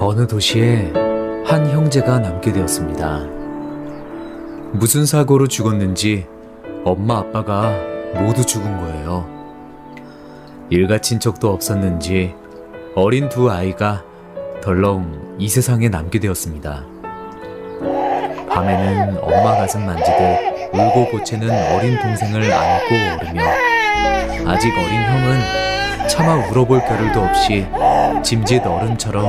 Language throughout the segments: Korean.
어느 도시에 한 형제가 남게 되었습니다. 무슨 사고로 죽었는지 엄마 아빠가 모두 죽은 거예요. 일가 친척도 없었는지 어린 두 아이가 덜렁 이 세상에 남게 되었습니다. 밤에는 엄마 가슴 만지듯 울고 보채는 어린 동생을 안고 오르며 아직 어린 형은 차마 울어볼 겨를도 없이 짐짓 어른처럼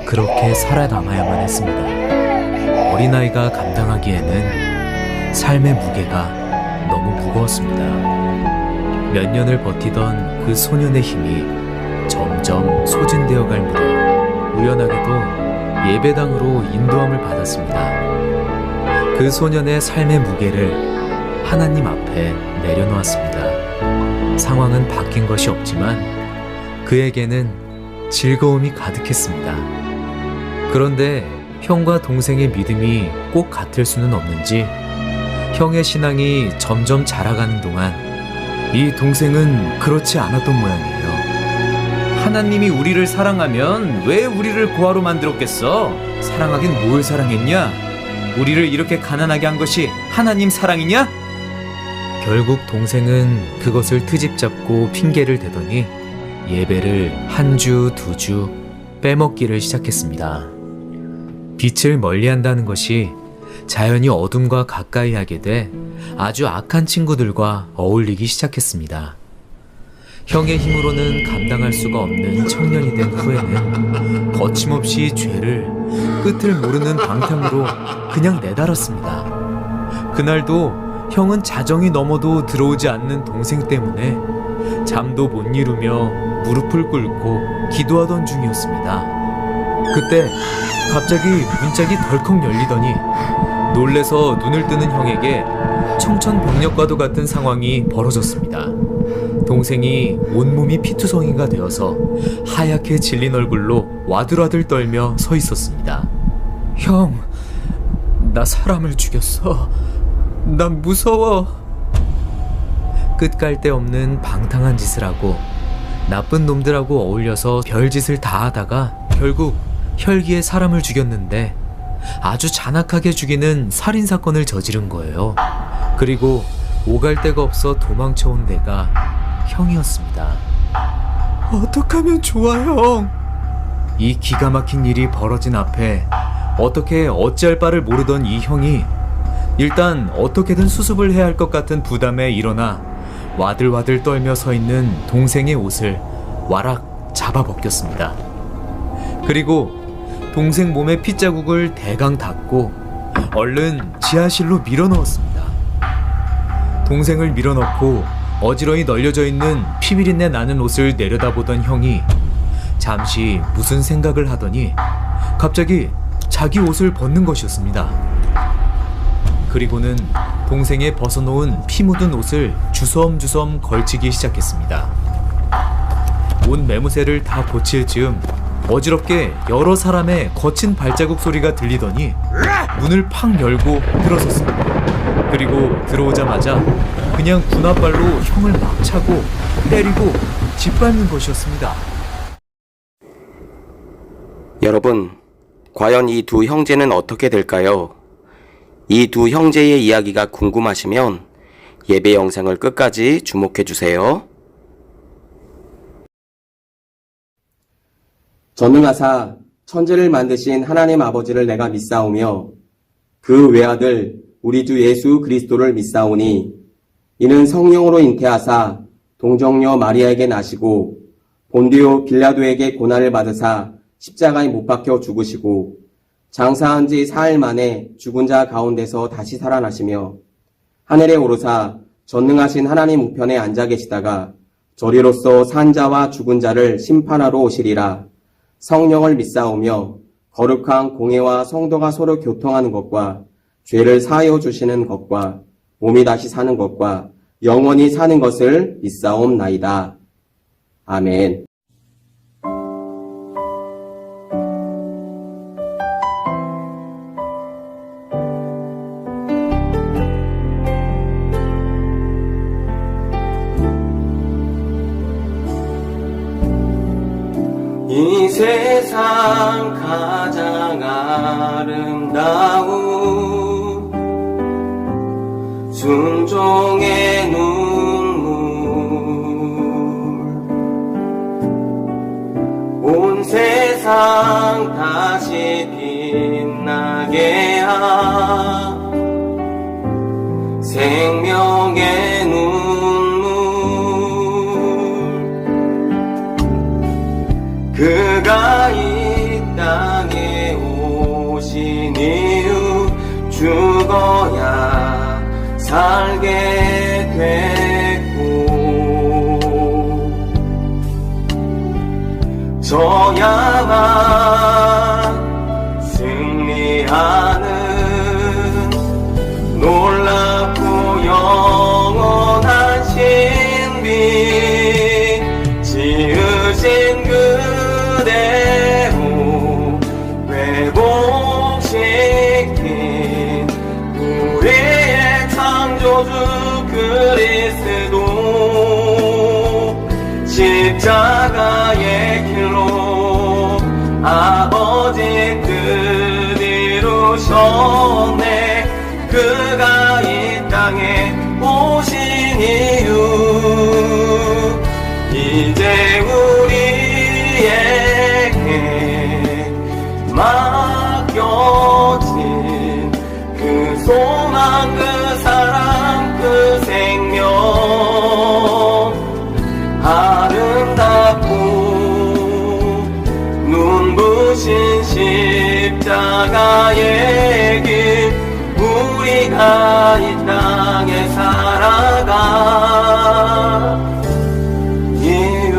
그렇게 살아남아야만 했습니다. 어린아이가 감당하기에는 삶의 무게가 너무 무거웠습니다. 몇 년을 버티던 그 소년의 힘이 점점 소진되어 갈 무렵 우연하게도 예배당으로 인도함을 받았습니다. 그 소년의 삶의 무게를 하나님 앞에 내려놓았습니다. 상황은 바뀐 것이 없지만 그에게는 즐거움이 가득했습니다. 그런데 형과 동생의 믿음이 꼭 같을 수는 없는지 형의 신앙이 점점 자라가는 동안 이 동생은 그렇지 않았던 모양이에요. 하나님이 우리를 사랑하면 왜 우리를 고아로 만들었겠어? 사랑하긴 뭘 사랑했냐? 우리를 이렇게 가난하게 한 것이 하나님 사랑이냐? 결국 동생은 그것을 트집 잡고 핑계를 대더니 예배를 한 주, 두 주 빼먹기를 시작했습니다. 빛을 멀리한다는 것이 자연히 어둠과 가까이 하게 돼 아주 악한 친구들과 어울리기 시작했습니다. 형의 힘으로는 감당할 수가 없는 청년이 된 후에는 거침없이 죄를 끝을 모르는 방탕으로 그냥 내달았습니다. 그날도 형은 자정이 넘어도 들어오지 않는 동생 때문에 잠도 못 이루며 무릎을 꿇고 기도하던 중이었습니다. 그때 갑자기 문짝이 덜컥 열리더니 놀래서 눈을 뜨는 형에게 청천벽력과도 같은 상황이 벌어졌습니다. 동생이 온몸이 피투성이가 되어서 하얗게 질린 얼굴로 와들와들 떨며 서 있었습니다. 형, 나 사람을 죽였어. 난 무서워. 끝갈데없는 방탕한 짓을 하고 나쁜 놈들하고 어울려서 별짓을 다 하다가 결국 혈기에 사람을 죽였는데 아주 잔악하게 죽이는 살인사건을 저지른 거예요. 그리고 오갈 데가 없어 도망쳐온 데가 형이었습니다. 어떡하면 좋아, 형? 이 기가 막힌 일이 벌어진 앞에 어떻게 어찌할 바를 모르던 이 형이 일단 어떻게든 수습을 해야 할 것 같은 부담에 일어나 와들와들 떨며 서 있는 동생의 옷을 와락 잡아 벗겼습니다. 그리고 동생 몸에 핏자국을 대강 닦고 얼른 지하실로 밀어넣었습니다. 동생을 밀어넣고 어지러이 널려져 있는 피비린내 나는 옷을 내려다보던 형이 잠시 무슨 생각을 하더니 갑자기 자기 옷을 벗는 것이었습니다. 그리고는 동생의 벗어놓은 피 묻은 옷을 주섬주섬 걸치기 시작했습니다. 옷 매무새를 다 고칠 즈음 어지럽게 여러 사람의 거친 발자국 소리가 들리더니 문을 팍 열고 들어섰습니다. 그리고 들어오자마자 그냥 군홧발로 형을 막 차고 때리고 짓밟는 것이었습니다. 여러분, 과연 이 두 형제는 어떻게 될까요? 이 두 형제의 이야기가 궁금하시면 예배 영상을 끝까지 주목해주세요. 전능하사 천지를 만드신 하나님 아버지를 내가 믿사오며 그 외아들 우리 주 예수 그리스도를 믿사오니 이는 성령으로 잉태하사 동정녀 마리아에게 나시고 본디오 빌라도에게 고난을 받으사 십자가에 못 박혀 죽으시고 장사한 지 사흘 만에 죽은 자 가운데서 다시 살아나시며 하늘에 오르사 전능하신 하나님 우편에 앉아 계시다가 저리로서 산 자와 죽은 자를 심판하러 오시리라. 성령을 믿사오며 거룩한 공회와 성도가 서로 교통하는 것과 죄를 사하여 주시는 것과 몸이 다시 사는 것과 영원히 사는 것을 믿사옵나이다. 아멘. 이 세상 가장 아름다운 순종의 눈물 온 세상 다시 빛나게 하 생명의 눈물 그가 이 땅에 오신 이유 죽어야 살게 됐고 저야만 승리하는 놀랍고 영원한 신비 지으신 그대로 회복시킨 우리의 창조주 그리스도 십자가의 길로 아버지 뜻 이루셨네 그가 이 땅에 오신 이유 이제 우리에게 맡겨진 그 소망 그 사랑 그 생명 아름답고 눈부신 십자가의 길 우리가 이 땅에 살아가 이유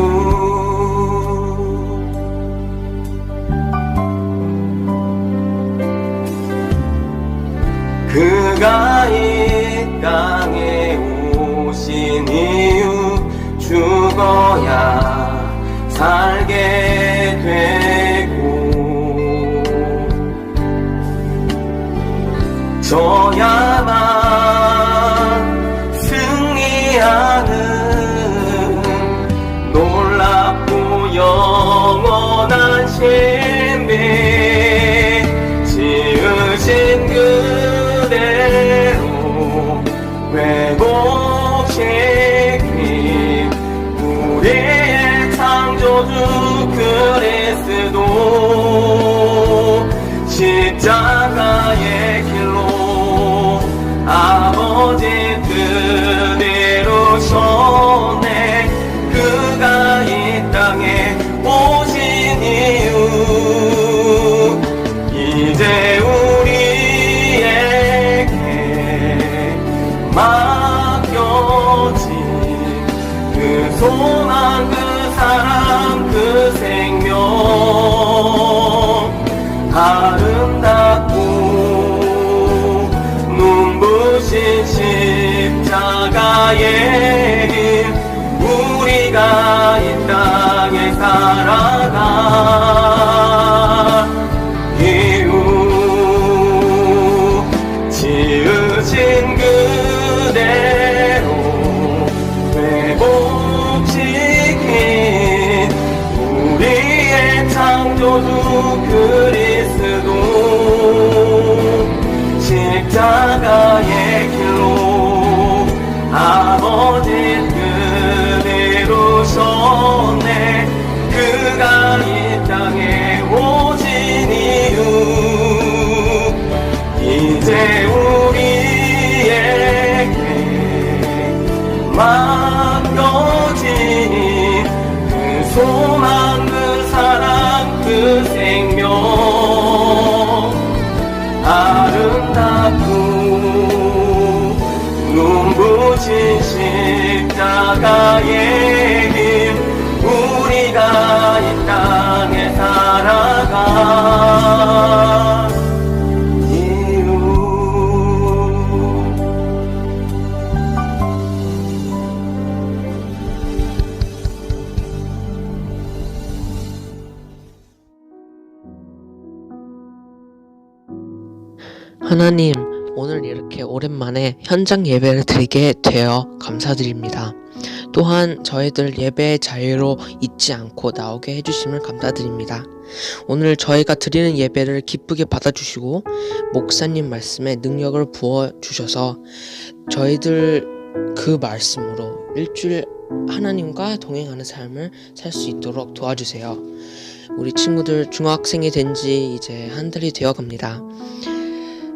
그가 이 땅에 오신 이유 죽어야 살게 되고 저야만 승리하는 놀랍고 영원한 신비 지으신 그대로 회복시킨 우리의 창조주 그리스도 십자가의 길로 아버지 뜻 이루셨네 그가 이 땅에 오신 이유 이제 우리에게 맡겨진 그 소망 그 사랑 그 생명 아름답고 눈부신 십자가의 길 우리가 이 땅에 살아가 이유 지으신 그대로 회복시킨 우리의 창조주 그리스도 십자가의 길로 아버지 뜻 이루셨네 그가 이 땅에 오신 이유 이제 우리에게 맡겨진 그 소망 그 사랑 그 생명 아름답고 눈부신 십자가의 길 우리가 이 땅에 살아가 이유 하나님, 오늘 이렇게 오랜만에 현장 예배를 드리게 되어 감사드립니다. 또한 저희들 예배의 자유로 잊지 않고 나오게 해주심을 감사드립니다. 오늘 저희가 드리는 예배를 기쁘게 받아주시고 목사님 말씀에 능력을 부어주셔서 저희들 그 말씀으로 일주일 하나님과 동행하는 삶을 살 수 있도록 도와주세요. 우리 친구들 중학생이 된 지 이제 한 달이 되어 갑니다.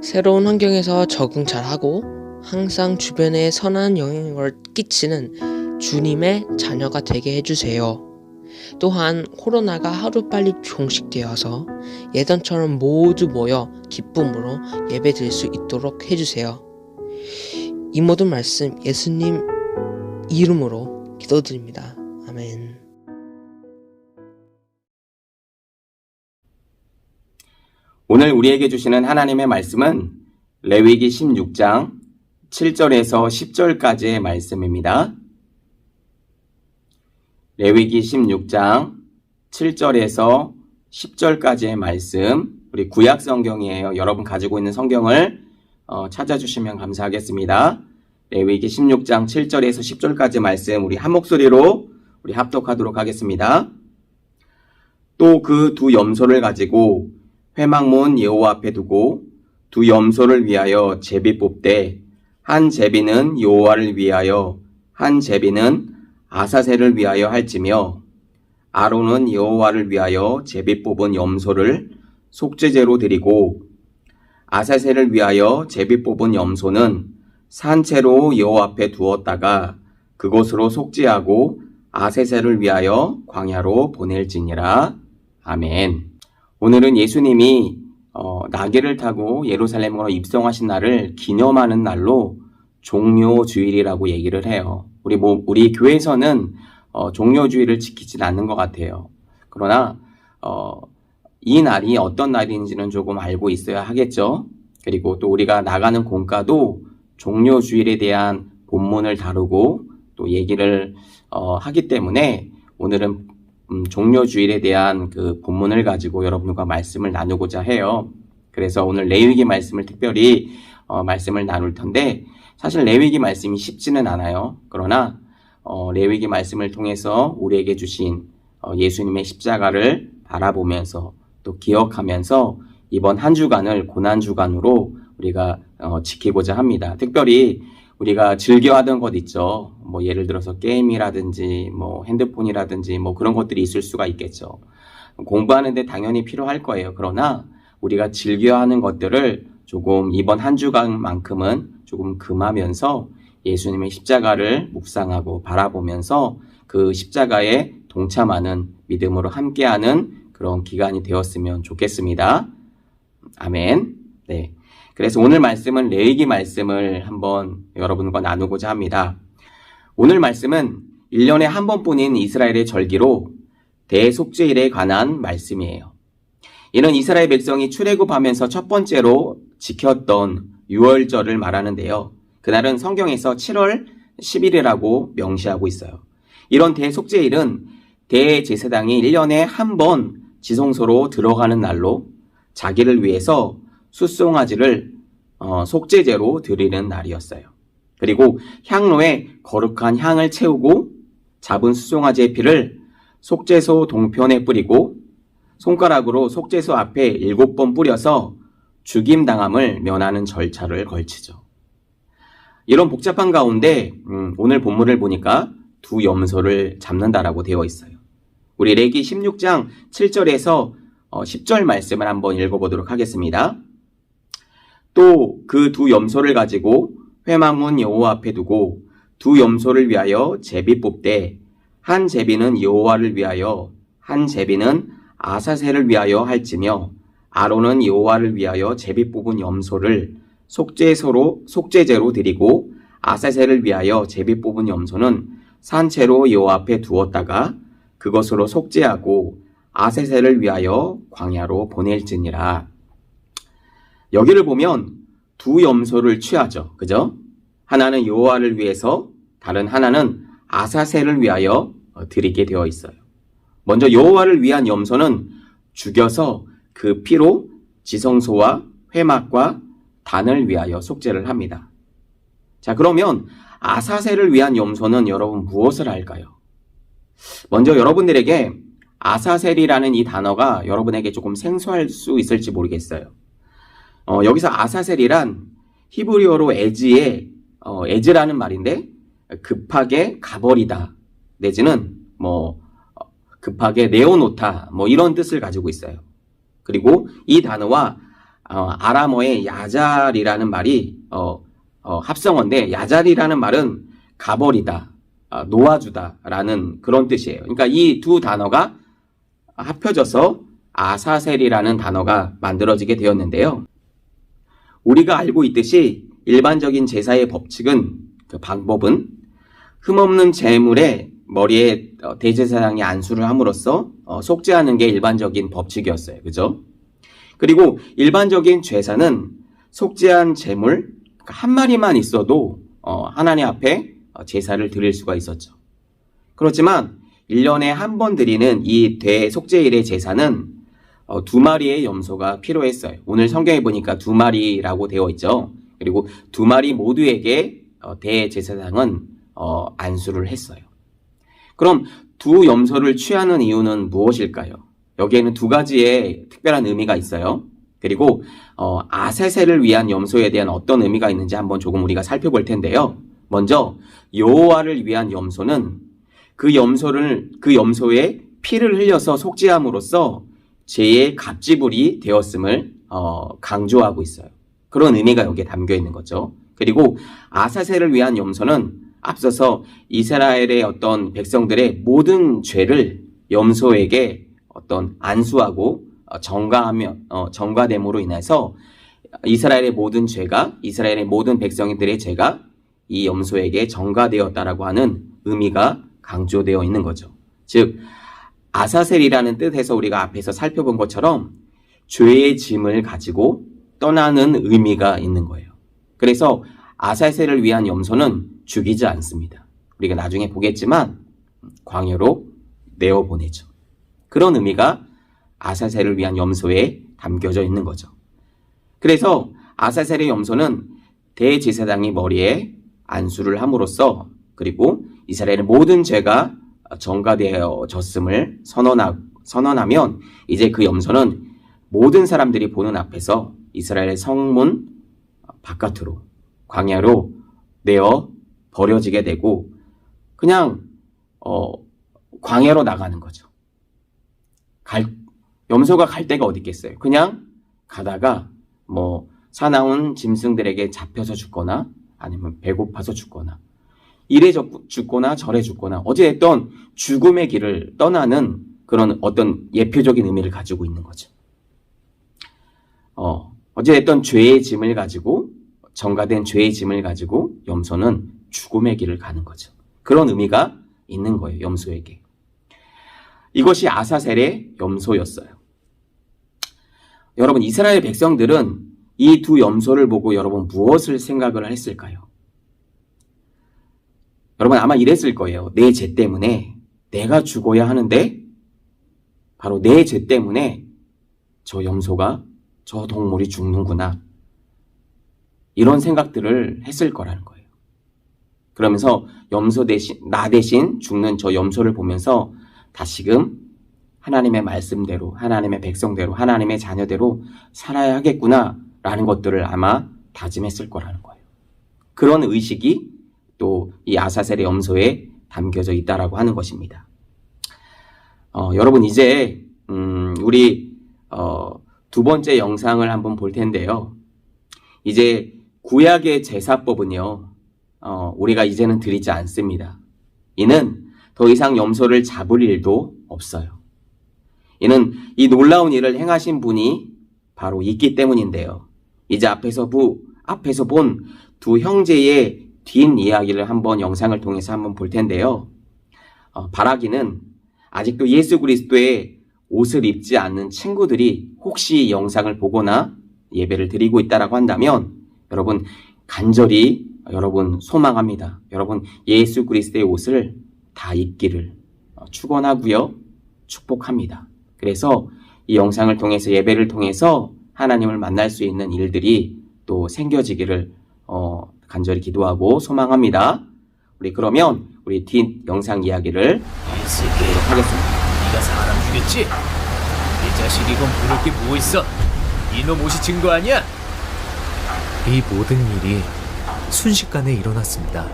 새로운 환경에서 적응 잘하고 항상 주변에 선한 영향을 끼치는 주님의 자녀가 되게 해주세요. 또한 코로나가 하루빨리 종식되어서 예전처럼 모두 모여 기쁨으로 예배 드릴 수 있도록 해주세요. 이 모든 말씀 예수님 이름으로 기도드립니다. 아멘. 오늘 우리에게 주시는 하나님의 말씀은 레위기 16장 7절에서 10절까지의 말씀입니다. 레위기 16장 7절에서 10절까지의 말씀, 우리 구약 성경이에요. 여러분 가지고 있는 성경을 찾아주시면 감사하겠습니다. 레위기 16장 7절에서 10절까지 말씀 우리 한 목소리로 우리 합독하도록 하겠습니다. 또 그 두 염소를 가지고 회막문 여호와 앞에 두고 두 염소를 위하여 제비 뽑되 한 제비는 여호와를 위하여 한 제비는 아사셀을 위하여 할지며 아론은 여호와를 위하여 제비 뽑은 염소를 속죄제로 드리고 아사셀을 위하여 제비 뽑은 염소는 산채로 여호와 앞에 두었다가 그곳으로 속죄하고 아사셀을 위하여 광야로 보낼지니라. 아멘. 오늘은 예수님이 나귀를 타고 예루살렘으로 입성하신 날을 기념하는 날로 종료주일이라고 얘기를 해요. 우리 교회에서는 종료주일을 지키진 않는 것 같아요. 그러나 이 날이 어떤 날인지는 조금 알고 있어야 하겠죠. 그리고 또 우리가 나가는 공과도 종료주일에 대한 본문을 다루고 또 얘기를 하기 때문에 오늘은 종료주일에 대한 그 본문을 가지고 여러분과 말씀을 나누고자 해요. 그래서 오늘 레위기 말씀을 특별히 말씀을 나눌 텐데 사실 레위기 말씀이 쉽지는 않아요. 그러나 레위기 말씀을 통해서 우리에게 주신 예수님의 십자가를 바라보면서 또 기억하면서 이번 한 주간을 고난주간으로 우리가 지키고자 합니다. 특별히 우리가 즐겨 하던 것 있죠. 뭐 예를 들어서 게임이라든지 뭐 핸드폰이라든지 뭐 그런 것들이 있을 수가 있겠죠. 공부하는데 당연히 필요할 거예요. 그러나 우리가 즐겨 하는 것들을 조금 이번 한 주간만큼은 조금 금하면서 예수님의 십자가를 묵상하고 바라보면서 그 십자가에 동참하는 믿음으로 함께하는 그런 기간이 되었으면 좋겠습니다. 아멘. 네. 그래서 오늘 말씀은 레위기 말씀을 한번 여러분과 나누고자 합니다. 오늘 말씀은 1년에 한 번뿐인 이스라엘의 절기로 대속죄일에 관한 말씀이에요. 이는 이스라엘 백성이 출애굽하면서 첫 번째로 지켰던 유월절을 말하는데요. 그날은 성경에서 7월 10일이라고 명시하고 있어요. 이런 대속죄일은 대제사장이 1년에 한 번 지성소로 들어가는 날로 자기를 위해서 숫송아지를 속죄제로 드리는 날이었어요. 그리고 향로에 거룩한 향을 채우고 잡은 숫송아지의 피를 속죄소 동편에 뿌리고 손가락으로 속죄소 앞에 7번 뿌려서 죽임당함을 면하는 절차를 걸치죠. 이런 복잡한 가운데 오늘 본문을 보니까 두 염소를 잡는다라고 되어 있어요. 우리 레위기 16장 7절에서 10절 말씀을 한번 읽어보도록 하겠습니다. 또 그 두 염소를 가지고 회막문 여호와 앞에 두고 두 염소를 위하여 제비 뽑되 한 제비는 여호와를 위하여 한 제비는 아사셀을 위하여 할지며 아론은 여호와를 위하여 제비 뽑은 염소를 속죄제로 드리고 아사셀을 위하여 제비 뽑은 염소는 산채로 여호와 앞에 두었다가 그것으로 속죄하고 아사셀을 위하여 광야로 보낼지니라. 여기를 보면 두 염소를 취하죠. 그죠? 하나는 여호와를 위해서 다른 하나는 아사셀을 위하여 드리게 되어 있어요. 먼저 여호와를 위한 염소는 죽여서 그 피로 지성소와 회막과 단을 위하여 속죄를 합니다. 자, 그러면 아사셀을 위한 염소는 여러분 무엇을 할까요? 먼저 여러분들에게 아사셀이라는 이 단어가 여러분에게 조금 생소할 수 있을지 모르겠어요. 여기서 아사셀이란 히브리어로 에즈라는 말인데 급하게 가버리다 내지는 급하게 내어놓다 이런 뜻을 가지고 있어요. 그리고 이 단어와 아람어의 야잘이라는 말이 합성어인데 야잘이라는 말은 가버리다, 놓아주다 라는 그런 뜻이에요. 그러니까 이 두 단어가 합쳐져서 아사셀이라는 단어가 만들어지게 되었는데요. 우리가 알고 있듯이 일반적인 제사의 방법은 흠없는 제물에 머리에 대제사장이 안수를 함으로써 속죄하는 게 일반적인 법칙이었어요. 그죠? 그리고 일반적인 제사는 속죄한 제물 한 마리만 있어도 하나님 앞에 제사를 드릴 수가 있었죠. 그렇지만 1년에 한 번 드리는 이 대속죄일의 제사는 2마리의 염소가 필요했어요. 오늘 성경에 보니까 2마리라고 되어 있죠. 그리고 2마리 모두에게 대제사장은 안수를 했어요. 그럼 두 염소를 취하는 이유는 무엇일까요? 여기에는 두 가지의 특별한 의미가 있어요. 그리고 아세셀을 위한 염소에 대한 어떤 의미가 있는지 한번 조금 우리가 살펴볼 텐데요. 먼저 여호와를 위한 염소는 그 염소의 피를 흘려서 속죄함으로써 죄의 갑지불이 되었음을 강조하고 있어요. 그런 의미가 여기에 담겨 있는 거죠. 그리고 아사셀을 위한 염소는 앞서서 이스라엘의 어떤 백성들의 모든 죄를 염소에게 어떤 안수하고 정과됨으로 인해서 이스라엘의 모든 백성들의 죄가 이 염소에게 정과되었다라고 하는 의미가 강조되어 있는 거죠. 즉 아사셀이라는 뜻에서 우리가 앞에서 살펴본 것처럼 죄의 짐을 가지고 떠나는 의미가 있는 거예요. 그래서 아사셀을 위한 염소는 죽이지 않습니다. 우리가 나중에 보겠지만 광야로 내어보내죠. 그런 의미가 아사셀을 위한 염소에 담겨져 있는 거죠. 그래서 아사셀의 염소는 대제사장이 머리에 안수를 함으로써 그리고 이스라엘의 모든 죄가 정과되어졌음을 선언하면 이제 그 염소는 모든 사람들이 보는 앞에서 이스라엘의 성문 바깥으로 광야로 내어 버려지게 되고 그냥 광야로 나가는 거죠. 염소가 갈 데가 어디 있겠어요. 그냥 가다가 사나운 짐승들에게 잡혀서 죽거나 아니면 배고파서 죽거나 이래 죽거나 저래 죽거나 어찌됐든 죽음의 길을 떠나는 그런 어떤 예표적인 의미를 가지고 있는 거죠. 어찌됐든 죄의 짐을 가지고 정과된 죄의 짐을 가지고 염소는 죽음의 길을 가는 거죠. 그런 의미가 있는 거예요. 염소에게. 이것이 아사셀의 염소였어요. 여러분 이스라엘 백성들은 이 두 염소를 보고 여러분 무엇을 생각을 했을까요? 여러분 아마 이랬을 거예요. 내 죄 때문에 내가 죽어야 하는데 바로 내 죄 때문에 저 동물이 죽는구나. 이런 생각들을 했을 거라는 거예요. 그러면서 나 대신 죽는 저 염소를 보면서 다시금 하나님의 말씀대로, 하나님의 백성대로, 하나님의 자녀대로 살아야 하겠구나 라는 것들을 아마 다짐했을 거라는 거예요. 그런 의식이 또 이 아사셀의 염소에 담겨져 있다라고 하는 것입니다. 여러분 이제 우리 두 번째 영상을 한번 볼 텐데요. 이제 구약의 제사법은요. 우리가 이제는 드리지 않습니다. 이는 더 이상 염소를 잡을 일도 없어요. 이는 이 놀라운 일을 행하신 분이 바로 있기 때문인데요. 이제 앞에서 본 두 형제의 뒷이야기를 한번 영상을 통해서 한번 볼 텐데요. 바라기는 아직도 예수 그리스도의 옷을 입지 않는 친구들이 혹시 이 영상을 보거나 예배를 드리고 있다라고 한다면 여러분 간절히 소망합니다. 여러분 예수 그리스도의 옷을 다 입기를 축원하고요. 축복합니다. 그래서 이 영상을 통해서 예배를 통해서 하나님을 만날 수 있는 일들이 또 생겨지기를 간절히 기도하고 소망합니다. 우리 그러면 우리 뒷 영상 이야기를 이 새끼, 보도록 하겠습니다. 네가 사람 죽였지? 이 자식 이건 부를 게 뭐 있어? 이놈 옷이 증거 아니야? 이 모든 일이 순식간에 일어났습니다.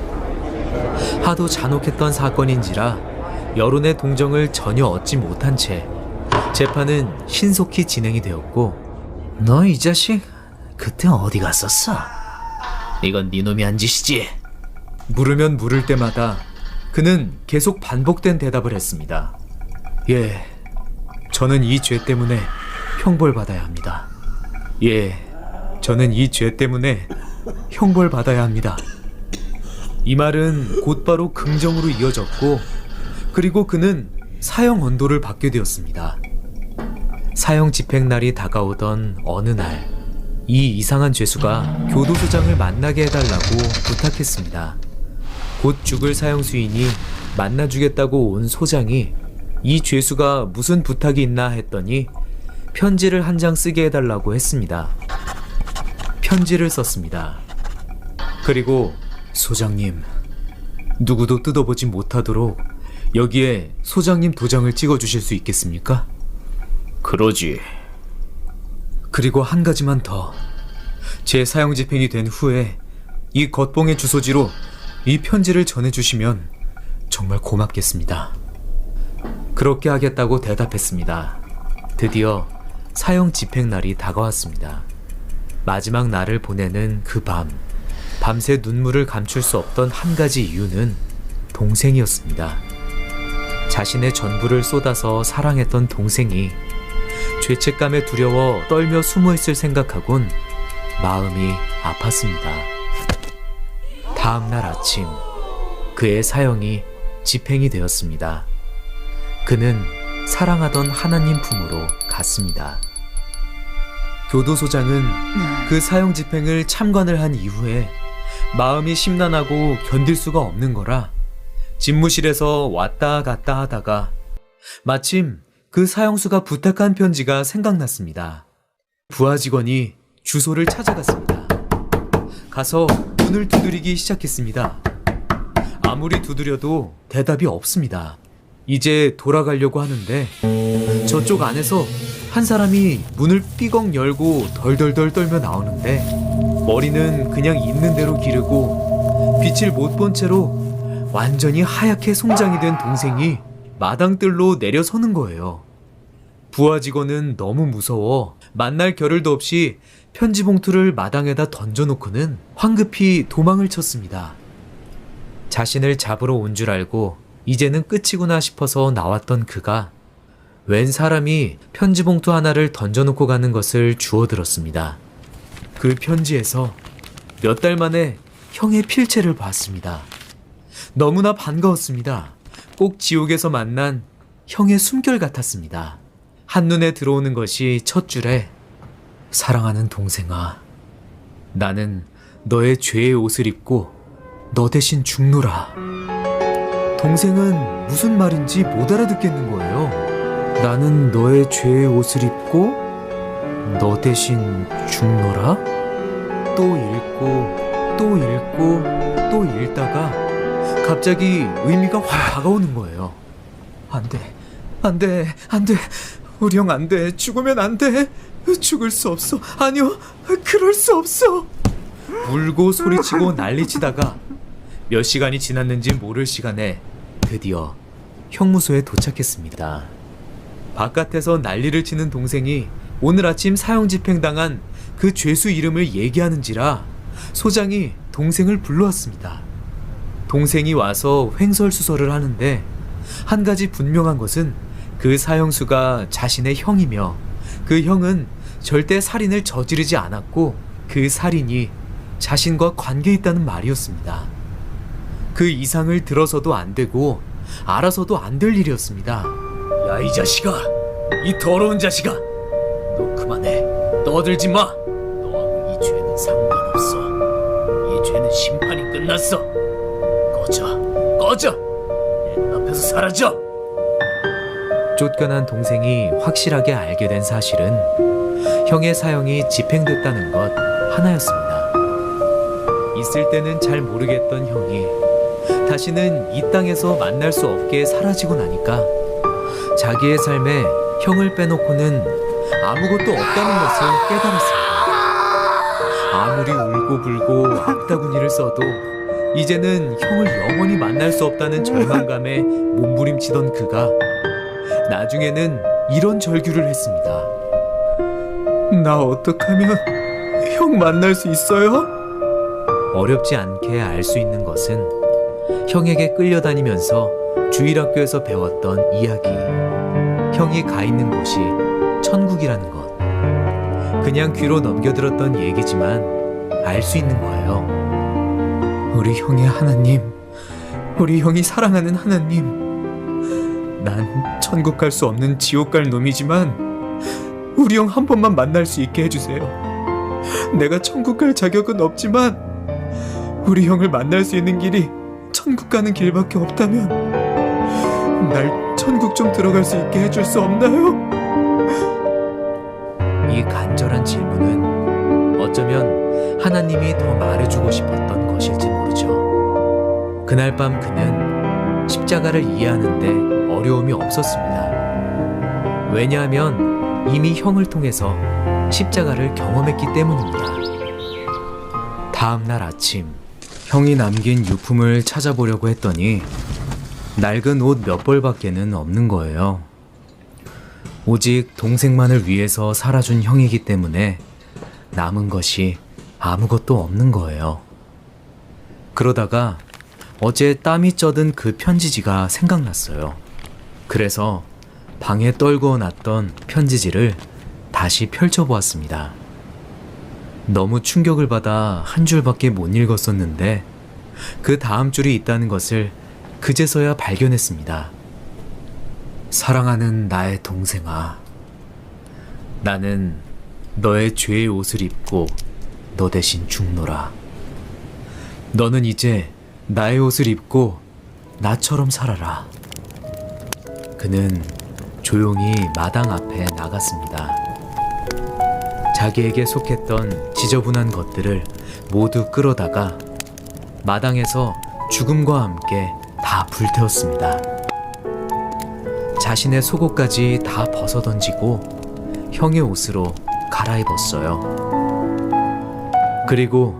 하도 잔혹했던 사건인지라 여론의 동정을 전혀 얻지 못한 채 재판은 신속히 진행이 되었고, 너 이 자식 그때 어디 갔었어? 이건 네 놈이 한 짓이지? 물으면 물을 때마다 그는 계속 반복된 대답을 했습니다. 예, 저는 이 죄 때문에 형벌받아야 합니다. 예, 저는 이 죄 때문에 형벌받아야 합니다. 이 말은 곧바로 긍정으로 이어졌고, 그리고 그는 사형 언도를 받게 되었습니다. 사형 집행날이 다가오던 어느 날, 이 이상한 죄수가 교도소장을 만나게 해달라고 부탁했습니다. 곧 죽을 사형수인이 만나주겠다고 온 소장이 이 죄수가 무슨 부탁이 있나 했더니 편지를 한 장 쓰게 해달라고 했습니다. 편지를 썼습니다. 그리고 소장님, 누구도 뜯어보지 못하도록 여기에 소장님 도장을 찍어주실 수 있겠습니까? 그러지. 그리고 한 가지만 더. 제 사형 집행이 된 후에 이 겉봉의 주소지로 이 편지를 전해주시면 정말 고맙겠습니다. 그렇게 하겠다고 대답했습니다. 드디어 사형 집행날이 다가왔습니다. 마지막 날을 보내는 그 밤, 밤새 눈물을 감출 수 없던 한 가지 이유는 동생이었습니다. 자신의 전부를 쏟아서 사랑했던 동생이 죄책감에 두려워 떨며 숨어있을 생각하곤 마음이 아팠습니다. 다음날 아침, 그의 사형이 집행이 되었습니다. 그는 사랑하던 하나님 품으로 갔습니다. 교도소장은 그 사형 집행을 참관을 한 이후에 마음이 심란하고 견딜 수가 없는 거라 집무실에서 왔다 갔다 하다가 마침 그 사형수가 부탁한 편지가 생각났습니다. 부하 직원이 주소를 찾아갔습니다. 가서 문을 두드리기 시작했습니다. 아무리 두드려도 대답이 없습니다. 이제 돌아가려고 하는데 저쪽 안에서 한 사람이 문을 삐걱 열고 덜덜덜 떨며 나오는데 머리는 그냥 있는 대로 기르고 빛을 못 본 채로 완전히 하얗게 송장이 된 동생이 마당뜰로 내려서는 거예요. 부하 직원은 너무 무서워 만날 겨를도 없이 편지 봉투를 마당에다 던져놓고는 황급히 도망을 쳤습니다. 자신을 잡으러 온 줄 알고 이제는 끝이구나 싶어서 나왔던 그가 웬 사람이 편지 봉투 하나를 던져놓고 가는 것을 주워들었습니다. 그 편지에서 몇 달 만에 형의 필체를 봤습니다. 너무나 반가웠습니다. 꼭 지옥에서 만난 형의 숨결 같았습니다. 한눈에 들어오는 것이 첫 줄에 사랑하는 동생아, 나는 너의 죄의 옷을 입고 너 대신 죽노라. 동생은 무슨 말인지 못 알아듣겠는 거예요. 나는 너의 죄의 옷을 입고 너 대신 죽노라? 또 읽고 또 읽고 또 읽다가 갑자기 의미가 확 다가오는 거예요. 안 돼, 안 돼, 안 돼. 우리 형 안 돼. 죽으면 안 돼. 죽을 수 없어. 아니요, 그럴 수 없어. 울고 소리치고 난리치다가 몇 시간이 지났는지 모를 시간에 드디어 형무소에 도착했습니다. 바깥에서 난리를 치는 동생이 오늘 아침 사형 집행당한 그 죄수 이름을 얘기하는지라 소장이 동생을 불러왔습니다. 동생이 와서 횡설수설을 하는데 한 가지 분명한 것은 그 사형수가 자신의 형이며 그 형은 절대 살인을 저지르지 않았고 그 살인이 자신과 관계 있다는 말이었습니다. 그 이상을 들어서도 안 되고 알아서도 안 될 일이었습니다. 야, 이 자식아, 이 더러운 자식아, 너 그만해. 떠들지 마. 너하고 이 죄는 상관없어. 이 죄는 심판이 끝났어. 꺼져. 내 눈앞에서 사라져. 쫓겨난 동생이 확실하게 알게 된 사실은 형의 사형이 집행됐다는 것 하나였습니다. 있을 때는 잘 모르겠던 형이 다시는 이 땅에서 만날 수 없게 사라지고 나니까 자기의 삶에 형을 빼놓고는 아무것도 없다는 것을 깨달았습니다. 아무리 울고불고 악다구니를 써도 이제는 형을 영원히 만날 수 없다는 절망감에 몸부림치던 그가 나중에는 이런 절규를 했습니다. 나 어떡하면 형 만날 수 있어요? 어렵지 않게 알 수 있는 것은 형에게 끌려다니면서 주일학교에서 배웠던 이야기, 형이 가 있는 곳이 천국이라는 것. 그냥 귀로 넘겨들었던 얘기지만 알 수 있는 거예요. 우리 형의 하나님, 우리 형이 사랑하는 하나님. 난 천국 갈 수 없는 지옥 갈 놈이지만 우리 형 한 번만 만날 수 있게 해주세요. 내가 천국 갈 자격은 없지만 우리 형을 만날 수 있는 길이 천국 가는 길밖에 없다면 날 천국 좀 들어갈 수 있게 해줄 수 없나요? 이 간절한 질문은 어쩌면 하나님이 더 말해주고 싶었던 것일지 모르죠. 그날 밤 그는 십자가를 이해하는데 어려움이 없었습니다. 왜냐하면 이미 형을 통해서 십자가를 경험했기 때문입니다. 다음 날 아침, 형이 남긴 유품을 찾아보려고 했더니 낡은 옷 몇 벌밖에는 없는 거예요. 오직 동생만을 위해서 살아준 형이기 때문에 남은 것이 아무것도 없는 거예요. 그러다가 어제 땀이 쪄든 그 편지지가 생각났어요. 그래서 방에 떨구어 놨던 편지지를 다시 펼쳐보았습니다. 너무 충격을 받아 한 줄밖에 못 읽었었는데 그 다음 줄이 있다는 것을 그제서야 발견했습니다. 사랑하는 나의 동생아, 나는 너의 죄의 옷을 입고 너 대신 죽노라. 너는 이제 나의 옷을 입고 나처럼 살아라. 그는 조용히 마당 앞에 나갔습니다. 자기에게 속했던 지저분한 것들을 모두 끌어다가 마당에서 죽음과 함께 다 불태웠습니다. 자신의 속옷까지 다 벗어던지고 형의 옷으로 갈아입었어요. 그리고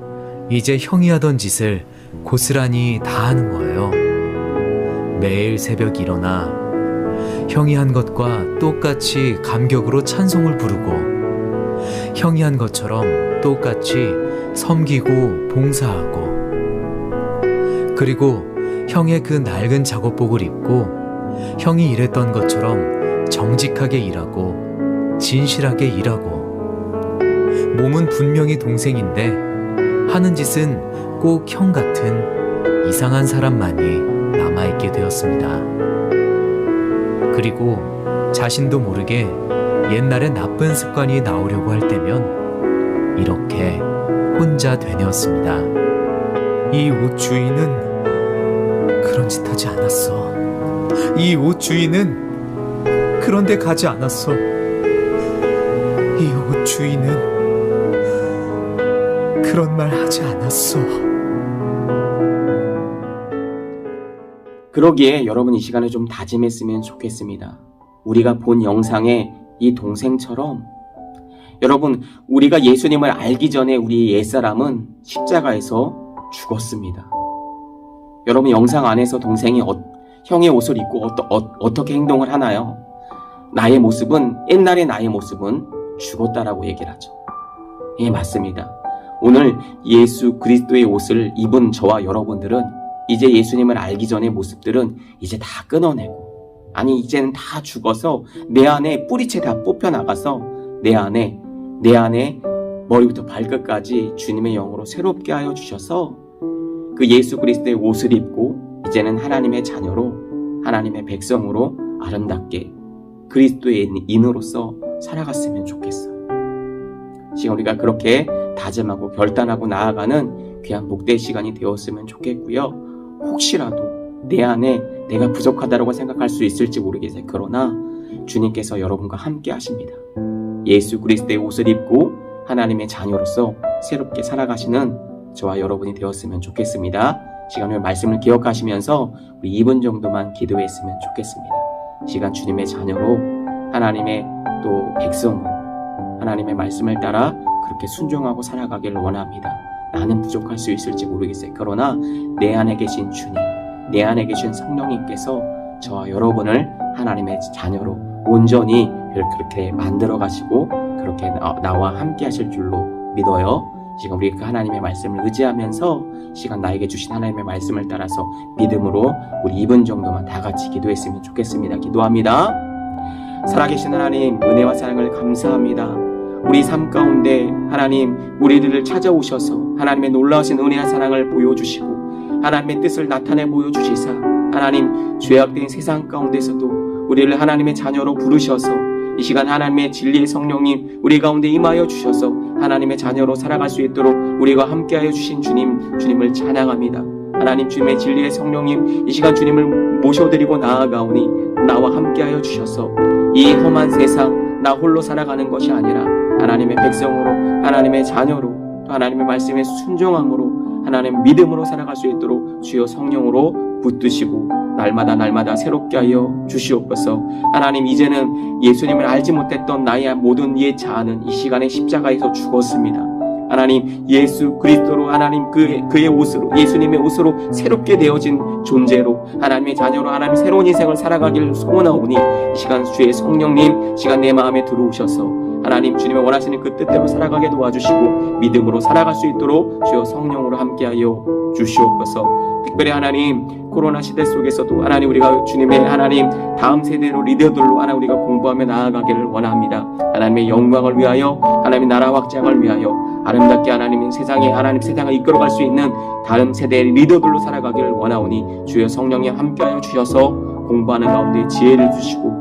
이제 형이 하던 짓을 고스란히 다 하는 거예요. 매일 새벽 일어나 형이 한 것과 똑같이 감격으로 찬송을 부르고 형이 한 것처럼 똑같이 섬기고 봉사하고, 그리고 형의 그 낡은 작업복을 입고 형이 일했던 것처럼 정직하게 일하고 진실하게 일하고, 몸은 분명히 동생인데 하는 짓은 꼭 형 같은 이상한 사람만이 남아있게 되었습니다. 그리고 자신도 모르게 옛날에 나쁜 습관이 나오려고 할 때면 이렇게 혼자 되뇌었습니다. 이 옷 주인은 그런 짓 하지 않았어. 이 옷 주인은 그런 데 가지 않았어. 이 옷 주인은 그런 말 하지 않았어. 그러기에 여러분 이 시간에 좀 다짐했으면 좋겠습니다. 우리가 본 영상의 이 동생처럼 여러분, 우리가 예수님을 알기 전에 우리 옛사람은 십자가에서 죽었습니다. 여러분, 영상 안에서 동생이 형의 옷을 입고 어떻게 행동을 하나요? 나의 모습은, 옛날의 나의 모습은 죽었다라고 얘기를 하죠. 예, 맞습니다. 오늘 예수 그리스도의 옷을 입은 저와 여러분들은 이제 예수님을 알기 전의 모습들은 이제 다 끊어내고, 아니 이제는 다 죽어서 내 안에 뿌리채 다 뽑혀나가서 내 안에 머리부터 발끝까지 주님의 영으로 새롭게 하여 주셔서 그 예수 그리스도의 옷을 입고 이제는 하나님의 자녀로, 하나님의 백성으로 아름답게 그리스도의 인으로서 살아갔으면 좋겠어요. 지금 우리가 그렇게 다짐하고 결단하고 나아가는 귀한 목대 시간이 되었으면 좋겠고요. 혹시라도 내 안에 내가 부족하다고 생각할 수 있을지 모르겠어요. 그러나 주님께서 여러분과 함께 하십니다. 예수 그리스도의 옷을 입고 하나님의 자녀로서 새롭게 살아가시는 저와 여러분이 되었으면 좋겠습니다. 시간을 말씀을 기억하시면서 우리 2분 정도만 기도했으면 좋겠습니다. 시간 주님의 자녀로 하나님의 또 백성으로 하나님의 말씀을 따라 그렇게 순종하고 살아가기를 원합니다. 나는 부족할 수 있을지 모르겠어요. 그러나 내 안에 계신 주님, 내 안에 계신 성령님께서 저와 여러분을 하나님의 자녀로 온전히 그렇게 만들어 가시고 그렇게 나와 함께 하실 줄로 믿어요. 지금 우리 그 하나님의 말씀을 의지하면서 시간 나에게 주신 하나님의 말씀을 따라서 믿음으로 우리 2분 정도만 다 같이 기도했으면 좋겠습니다. 기도합니다. 살아계신 하나님, 은혜와 사랑을 감사합니다. 우리 삶 가운데 하나님 우리들을 찾아오셔서 하나님의 놀라우신 은혜와 사랑을 보여주시고 하나님의 뜻을 나타내 보여주시사 하나님 죄악된 세상 가운데서도 우리를 하나님의 자녀로 부르셔서 이 시간 하나님의 진리의 성령님 우리 가운데 임하여 주셔서 하나님의 자녀로 살아갈 수 있도록 우리가 함께하여 주신 주님을 찬양합니다. 하나님 주님의 진리의 성령님 이 시간 주님을 모셔드리고 나아가오니 나와 함께하여 주셔서 이 험한 세상 나 홀로 살아가는 것이 아니라 하나님의 백성으로 하나님의 자녀로 또 하나님의 말씀에 순종함으로 하나님 믿음으로 살아갈 수 있도록 주여 성령으로 붙드시고 날마다 새롭게 하여 주시옵소서. 하나님 이제는 예수님을 알지 못했던 나의 모든 옛 자아는 이 시간에 십자가에서 죽었습니다. 하나님 예수 그리스도로 하나님 그의 옷으로 예수님의 옷으로 새롭게 되어진 존재로 하나님의 자녀로 하나님 새로운 인생을 살아가기를 소원하오니 이 시간 주의 성령님 시간 내 마음에 들어오셔서 하나님 주님의 원하시는 그 뜻대로 살아가게 도와주시고 믿음으로 살아갈 수 있도록 주여 성령으로 함께하여 주시옵소서. 특별히 하나님 코로나 시대 속에서도 하나님 우리가 주님의 하나님 다음 세대로 리더들로 하나 우리가 공부하며 나아가기를 원합니다. 하나님의 영광을 위하여 하나님의 나라 확장을 위하여 아름답게 하나님의 세상을 이끌어갈 수 있는 다음 세대의 리더들로 살아가기를 원하오니 주여 성령님 함께하여 주셔서 공부하는 가운데 지혜를 주시고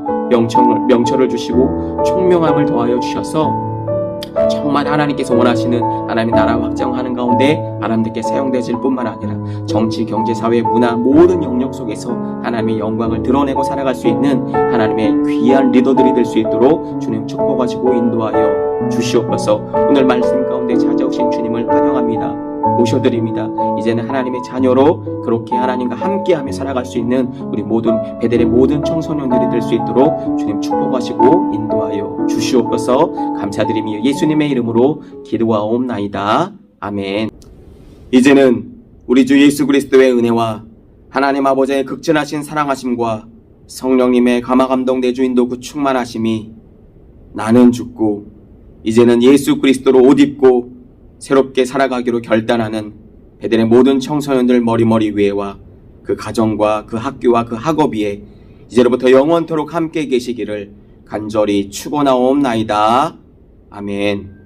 명철을 주시고 총명함을 더하여 주셔서 정말 하나님께서 원하시는 하나님의 나라 확장하는 가운데 아름답게 사용되질 뿐만 아니라 정치, 경제, 사회, 문화 모든 영역 속에서 하나님의 영광을 드러내고 살아갈 수 있는 하나님의 귀한 리더들이 될 수 있도록 주님 축복하시고 인도하여 주시옵소서. 오늘 말씀 가운데 찾아오신 주님을 환영합니다. 모셔드립니다. 이제는 하나님의 자녀로 그렇게 하나님과 함께하며 살아갈 수 있는 우리 모든 베델의 모든 청소년들이 될 수 있도록 주님 축복하시고 인도하여 주시옵소서. 감사드리며 예수님의 이름으로 기도하옵나이다. 아멘. 이제는 우리 주 예수 그리스도의 은혜와 하나님 아버지의 극진하신 사랑하심과 성령님의 감화감동 내주인도 그 충만하심이 나는 죽고 이제는 예수 그리스도로 옷 입고 새롭게 살아가기로 결단하는 베델의 모든 청소년들 머리 위에와 그 가정과 그 학교와 그 학업 위에 이제로부터 영원토록 함께 계시기를 간절히 축원하옵나이다. 아멘.